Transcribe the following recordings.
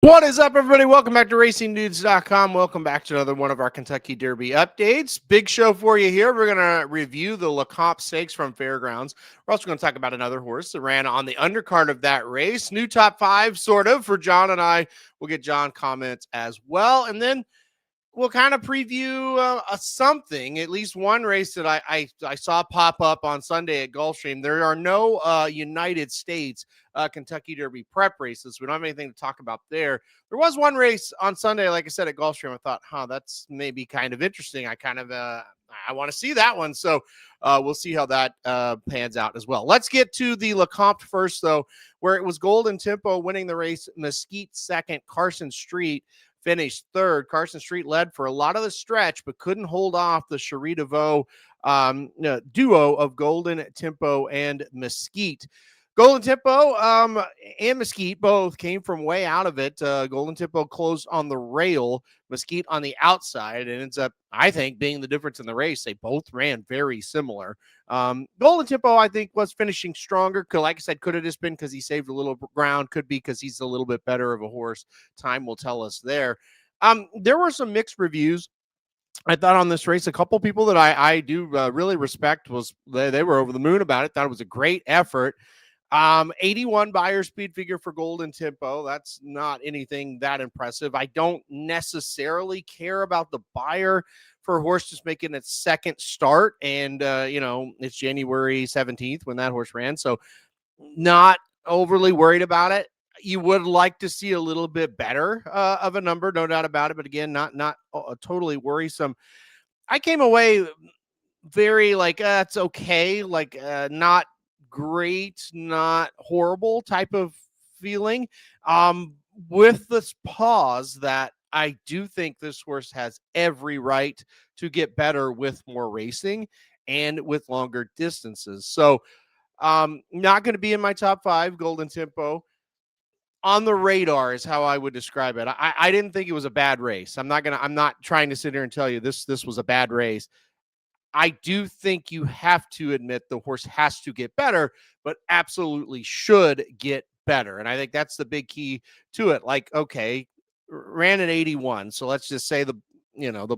What is up, everybody? Welcome back to RacingDudes.com. Welcome back to another one of our Kentucky Derby updates. Big show for you here. We're going to review the Lecomte Stakes from Fairgrounds. We're also going to talk about another horse that ran on the undercard of that race. New top five, sort of, for John and I. We'll get John comments as well. And then we'll kind of preview something, at least one race that I saw pop up on Sunday at Gulfstream. There are no United States Kentucky Derby prep races. We don't have anything to talk about there. There was one race on Sunday, like I said, at Gulfstream. I thought, that's maybe kind of interesting. I want to see that one. So we'll see how that pans out as well. Let's get to the Lecomte first, though, where it was Golden Tempo winning the race, Mesquite second, Carson Street finished third. Carson Street led for a lot of the stretch, but couldn't hold off the Cherie DeVoe duo of Golden Tempo and Mesquite. Golden Tempo and Mesquite both came from way out of it. Golden Tempo closed on the rail, Mesquite on the outside, and ends up, I think, being the difference in the race. They both ran very similar. Golden Tempo, I think, was finishing stronger. Like I said, could have just been because he saved a little ground. Could be because he's a little bit better of a horse. Time will tell us there. There were some mixed reviews, I thought, on this race. A couple people that I do really respect they were over the moon about it. Thought it was a great effort. 81 buyer speed figure for Golden Tempo. That's not anything that impressive. I don't necessarily care about the buyer for a horse just making its second start. And, it's January 17th when that horse ran. So not overly worried about it. You would like to see a little bit better of a number, no doubt about it. But again, not totally worrisome. I came away very it's okay. Not great, not horrible type of feeling, with this pause that I do think this horse has every right to get better with more racing and with longer distances. So not going to be in my top five. Golden Tempo on the radar is how I would describe it. I didn't think it was a bad race. I'm not trying to sit here and tell you this was a bad race. I do think you have to admit the horse has to get better, but absolutely should get better. And I think that's the big key to it. Okay, ran at 81. So let's just say the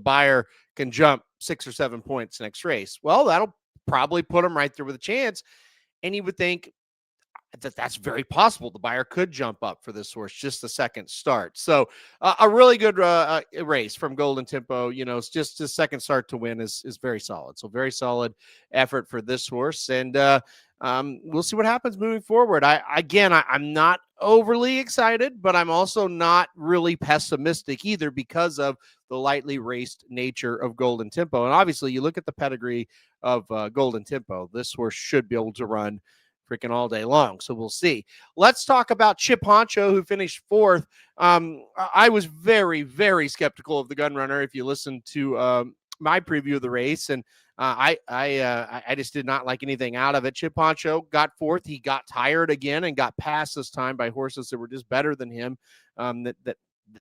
buyer can jump 6 or 7 points next race. Well, that'll probably put him right there with a chance. And you would think that's very possible. The buyer could jump up for this horse, just a second start. So a really good race from Golden Tempo. It's just a second start to win is very solid. So very solid effort for this horse. And we'll see what happens moving forward. I'm not overly excited, but I'm also not really pessimistic either because of the lightly raced nature of Golden Tempo. And obviously you look at the pedigree of Golden Tempo, this horse should be able to run freaking all day long. So we'll see. Let's talk about Chip Honcho, who finished fourth. I was very, very skeptical of the gun runner. If you listen to my preview of the race, and I just did not like anything out of it. Chip Honcho got fourth. He got tired again and got passed this time by horses that were just better than him. That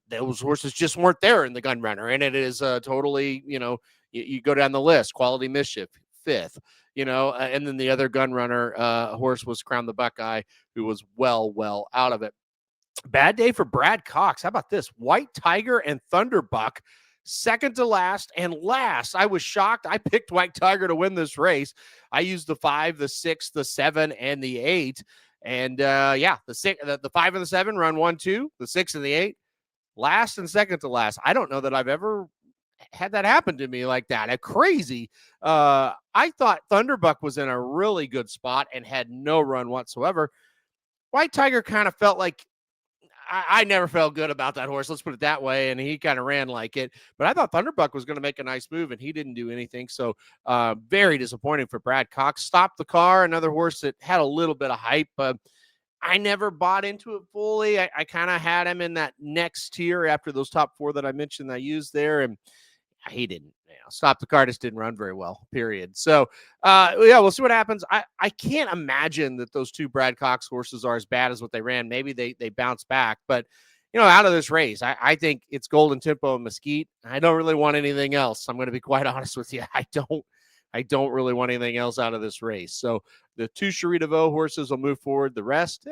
those horses just weren't there in the gun runner. And it is totally, you go down the list. Quality Mischief, fifth. And then the other gun runner horse was Crown the Buckeye, who was well out of it. Bad day for Brad Cox. How about this? White Tiger and Thunderbuck, second to last and last. I was shocked. I picked White Tiger to win this race. I used the 5, the 6, the 7, and the 8. And the 5 and the 7 run 1-2. The 6 and the 8, last and second to last. I don't know that I've ever had that happen to me like that. Crazy. I thought Thunderbuck was in a really good spot and had no run whatsoever. White Tiger kind of felt like I never felt good about that horse. Let's put it that way. And he kind of ran like it. But I thought Thunderbuck was going to make a nice move, and he didn't do anything. So very disappointing for Brad Cox. Stopped the car, another horse that had a little bit of hype. I never bought into it fully. I kind of had him in that next tier after those top 4 that I mentioned I used there. And he didn't, Stop the Car just didn't run very well, period. So, we'll see what happens. I can't imagine that those 2 Brad Cox horses are as bad as what they ran. Maybe they bounce back, but, out of this race, I think it's Golden Tempo and Mesquite. I don't really want anything else. I'm going to be quite honest with you. I don't really want anything else out of this race. So the 2 Cherie DeVoe horses will move forward. The rest,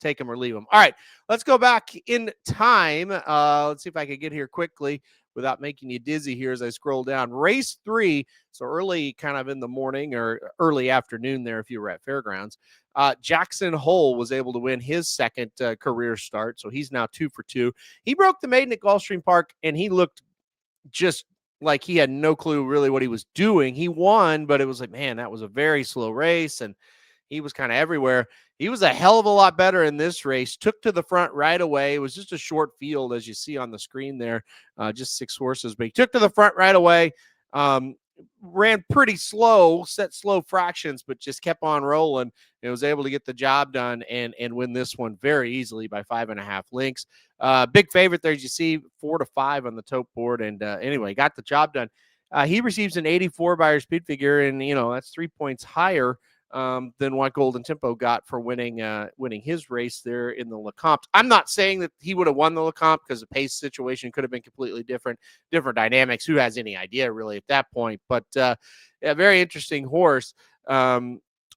take them or leave them. All right, let's go back in time. Let's see if I can get here quickly without making you dizzy here as I scroll down. Race 3, so early kind of in the morning or early afternoon there if you were at Fairgrounds. Jackson Hole was able to win his second career start, so he's now 2 for 2. He broke the maiden at Gulfstream Park, and he looked just like he had no clue really what he was doing. He won, but it was like, man, that was a very slow race, and he was kind of everywhere. He was a hell of a lot better in this race, took to the front right away. It was just a short field, as you see on the screen there, just 6 horses, but he took to the front right away, ran pretty slow, set slow fractions, but just kept on rolling and was able to get the job done and win this one very easily by 5.5 lengths. Big favorite there, as you see, 4-5 on the tote board. And anyway, got the job done. He receives an 84 Beyer speed figure, and that's 3 points higher than what Golden Tempo got for winning his race there in the Lecomte. I'm not saying that he would have won the Lecomte because the pace situation could have been completely different dynamics. Who has any idea really at that point? But a very interesting horse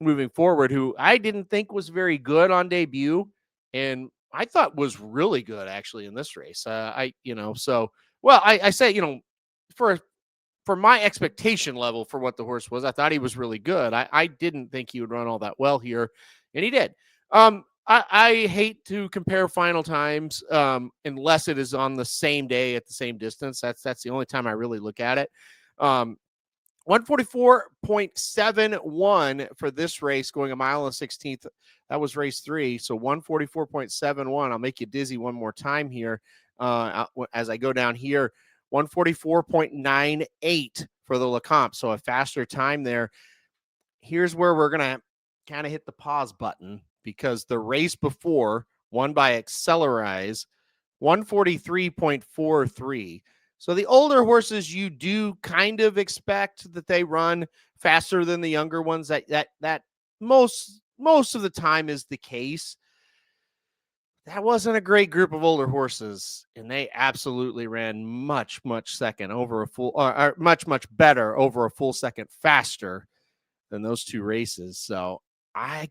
moving forward, who I didn't think was very good on debut, and I thought was really good actually in this race. I say, for my expectation level for what the horse was, I thought he was really good. I didn't think he would run all that well here, and he did. I hate to compare final times unless it is on the same day at the same distance. That's the only time I really look at it. 144.71 for this race, going 1 mile and 16th. That was race 3. So 144.71. I'll make you dizzy one more time here as I go down here. 144.98 for the Lecomte. So a faster time there. Here's where we're going to kind of hit the pause button, because the race before, won by Accelerize, 143.43. So the older horses, you do kind of expect that they run faster than the younger ones. That most of the time is the case. That wasn't a great group of older horses, and they absolutely ran much second over a full, or much better over a full second faster than those 2 races. So I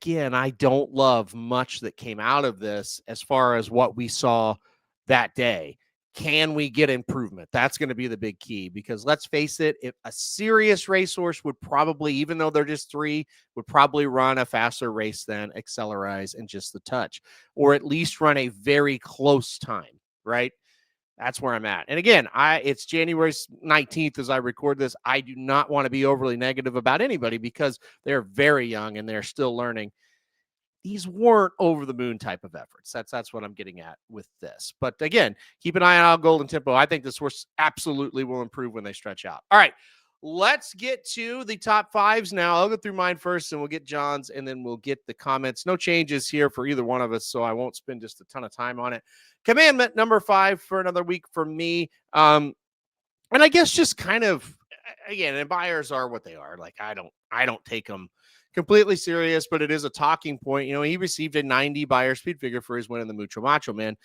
don't love much that came out of this as far as what we saw that day. Can we get improvement? That's going to be the big key, because let's face it, if a serious racehorse would probably, even though they're just 3, would probably run a faster race than Accelerize and Just the Touch, or at least run a very close time, right? That's where I'm at. And again, it's January 19th as I record this. I do not want to be overly negative about anybody because they're very young and they're still learning. These weren't over the moon type of efforts. That's what I'm getting at with this. But again, keep an eye on Golden Tempo. I think this horse absolutely will improve when they stretch out. All right, let's get to the top 5s now. I'll go through mine first, and we'll get John's, and then we'll get the comments. No changes here for either one of us, so I won't spend just a ton of time on it. Commandment number 5 for another week for me. And I guess just kind of, again, and buyers are what they are. Like, I don't take them completely serious, but it is a talking point. He received a 90 Beyer speed figure for his win in the Mucho Macho Man.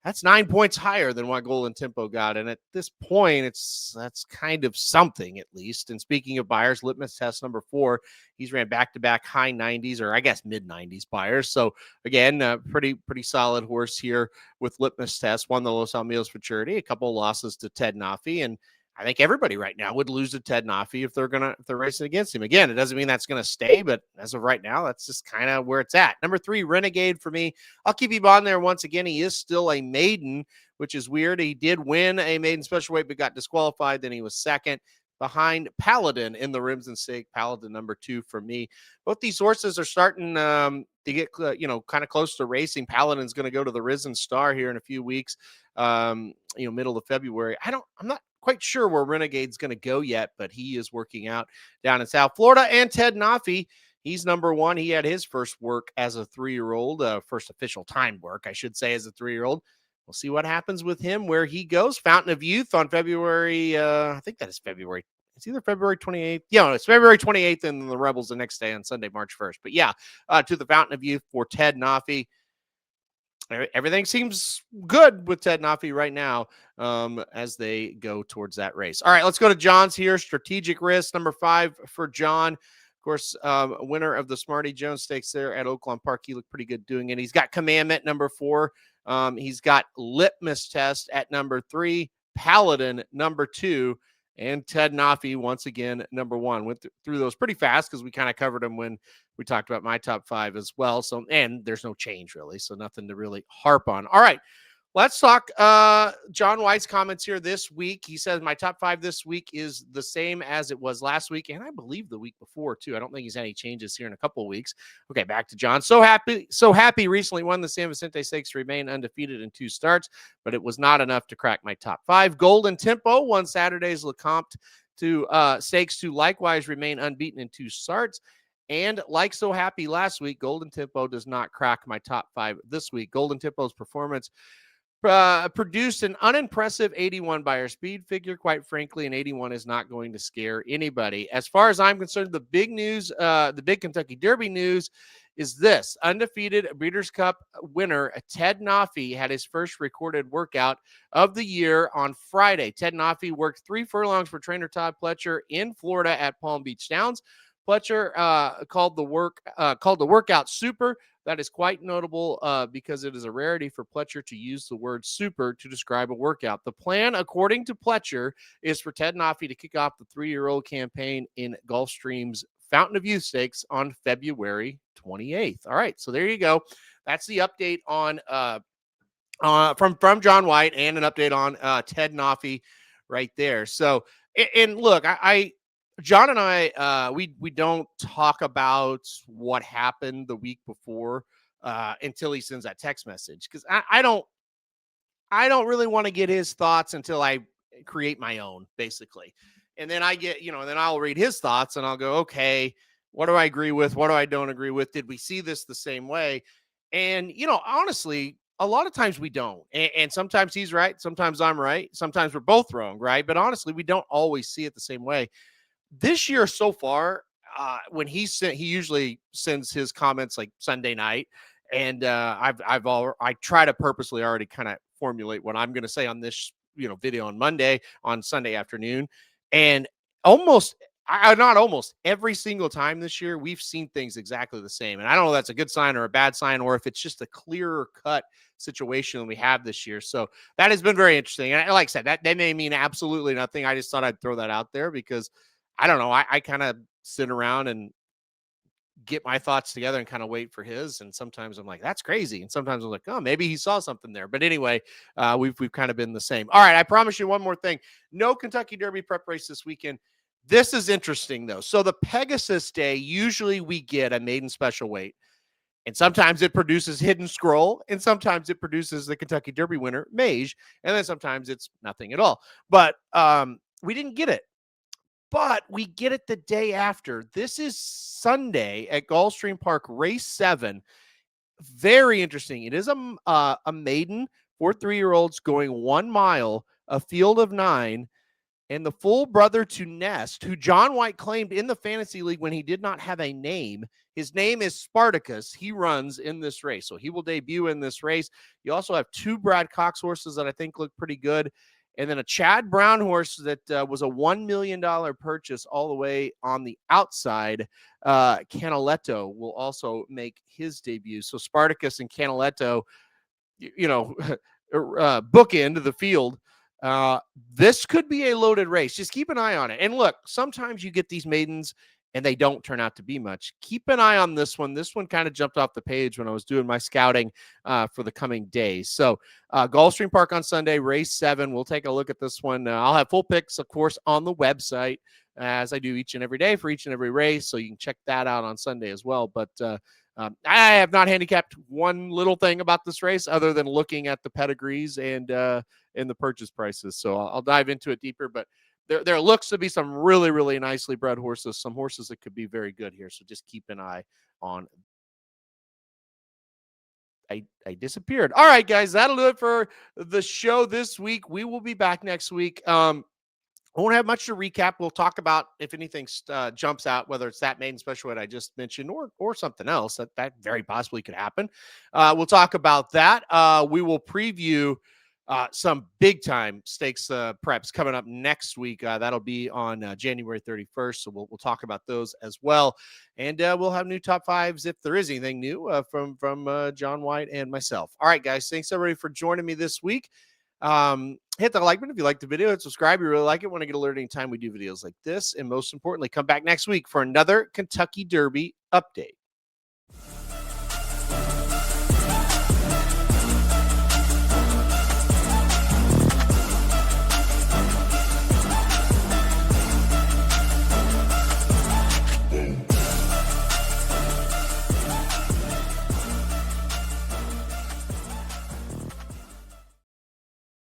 That's 9 points higher than what Golden Tempo got. And at this point, that's kind of something, at least. And speaking of Beyers, litmus test number 4, he's ran back-to-back high 90s, or I guess mid-90s Beyers. So again, pretty solid horse here with litmus test. Won the Los Alamitos Futurity, a couple of losses to Ted Noffey, and I think everybody right now would lose to Ted Noffey if they're racing against him. Again, it doesn't mean that's going to stay, but as of right now, that's just kind of where it's at. Number 3, Renegade for me. I'll keep him on there once again. He is still a maiden, which is weird. He did win a maiden special weight, but got disqualified. Then he was second behind Paladin in the Rims and Stake. Paladin number 2 for me. Both these horses are starting to get kind of close to racing. Paladin's going to go to the Risen Star here in a few weeks. Middle of February. I'm not quite sure where Renegade's going to go yet, but he is working out down in South Florida. And Ted Noffey, he's number 1. He had his first work as a 3-year-old, first official time work, I should say, as a 3-year-old. We'll see what happens with him, where he goes. Fountain of Youth on February, I think that is February. It's either February 28th. Yeah, it's February 28th, and the Rebels the next day on Sunday, March 1st. But yeah, to the Fountain of Youth for Ted Noffey. Everything seems good with Ted Noffey right now as they go towards that race. All right, let's go to John's here. Strategic Risk, number 5 for John. course, winner of the Smarty Jones Stakes there at Oaklawn Park. He looked pretty good doing it. He's got Commandment number 4. He's got Litmus Test at number 3, Paladin number 2, and Ted Noffey once again number 1. Went through those pretty fast because we kind of covered them when we talked about my top 5 as well. So, and there's no change really, so nothing to really harp on. All right. Let's talk John White's comments here this week. He says, my top 5 this week is the same as it was last week, and I believe the week before, too. I don't think he's had any changes here in a couple of weeks. Okay, back to John. So happy recently won the San Vicente Stakes to remain undefeated in 2 starts, but it was not enough to crack my top 5. Golden Tempo won Saturday's Lecomte to Stakes to likewise remain unbeaten in 2 starts. And like So Happy last week, Golden Tempo does not crack my top 5 this week. Golden Tempo's performance produced an unimpressive 81 by our speed figure. Quite frankly, an 81 is not going to scare anybody. As far as I'm concerned, the big news, the big Kentucky Derby news is this. Undefeated Breeders' Cup winner Ted Noffey had his first recorded workout of the year on Friday. Ted Noffey worked 3 furlongs for trainer Todd Pletcher in Florida at Palm Beach Downs. Pletcher called the workout super. That is quite notable because it is a rarity for Pletcher to use the word super to describe a workout. The plan, according to Pletcher, is for Ted Noffey to kick off the 3-year-old campaign in Gulfstream's Fountain of Youth Stakes on February 28th. All right, so there you go. That's the update on from John White and an update on Ted Noffey right there. So, and look, John and I, we don't talk about what happened the week before until he sends that text message, because I don't really want to get his thoughts until I create my own, basically. And then I get, then I'll read his thoughts and I'll go, okay, what do I agree with? What do I don't agree with? Did we see this the same way? And, honestly, a lot of times we don't. And sometimes he's right. Sometimes I'm right. Sometimes we're both wrong, right? But honestly, we don't always see it the same way. This year so far, when he usually sends his comments like Sunday night, and I try to purposely already kind of formulate what I'm going to say on this video on Sunday afternoon, and not almost every single time this year we've seen things exactly the same. And I don't know if that's a good sign or a bad sign, or if it's just a clearer cut situation than we have this year. So that has been very interesting. And like I said, that may mean absolutely nothing. I just thought I'd throw that out there because I don't know. I kind of sit around and get my thoughts together and kind of wait for his. And sometimes I'm like, that's crazy. And sometimes I'm like, oh, maybe he saw something there. But anyway, we've kind of been the same. All right. I promise you one more thing. No Kentucky Derby prep race this weekend. This is interesting, though. So the Pegasus Day, usually we get a maiden special weight. And sometimes it produces Hidden Scroll, and sometimes it produces the Kentucky Derby winner, Mage, and then sometimes it's nothing at all. But we didn't get it. But we get it the day after. This is Sunday at Gulfstream Park, race 7. Very interesting. It is a maiden for 3-year-olds going 1 mile, a field of 9, and the full brother to Nest, who John White claimed in the fantasy league when he did not have a name. His name is Spartacus. He runs in this race, so he will debut in this race. You also have 2 Brad Cox horses that I think look pretty good. And then a Chad Brown horse that was a $1 million purchase all the way on the outside. Canaletto will also make his debut. So Spartacus and Canaletto, bookend the field. This could be a loaded race. Just keep an eye on it. And look, sometimes you get these maidens and they don't turn out to be much. Keep an eye on this one. This one kind of jumped off the page when I was doing my scouting for the coming days. So Gulfstream Park on Sunday, race 7. We'll take a look at this one. I'll have full picks, of course, on the website as I do each and every day for each and every race. So you can check that out on Sunday as well. But I have not handicapped one little thing about this race other than looking at the pedigrees and the purchase prices. So I'll dive into it deeper, but there looks to be some really, really nicely bred horses, some horses that could be very good here. So just keep an eye on. I disappeared. All right, guys, that'll do it for the show this week. We will be back next week. I won't have much to recap. We'll talk about if anything jumps out, whether it's that maiden special weight I just mentioned or something else that very possibly could happen. We'll talk about that. We will preview some big time stakes preps coming up next week. That'll be on January 31st. So we'll talk about those as well. And we'll have new top fives if there is anything new from John White and myself. All right, guys. Thanks everybody for joining me this week. Hit the like button if you like the video and subscribe. You really like it. Want to get alerted anytime we do videos like this. And most importantly, come back next week for another Kentucky Derby update.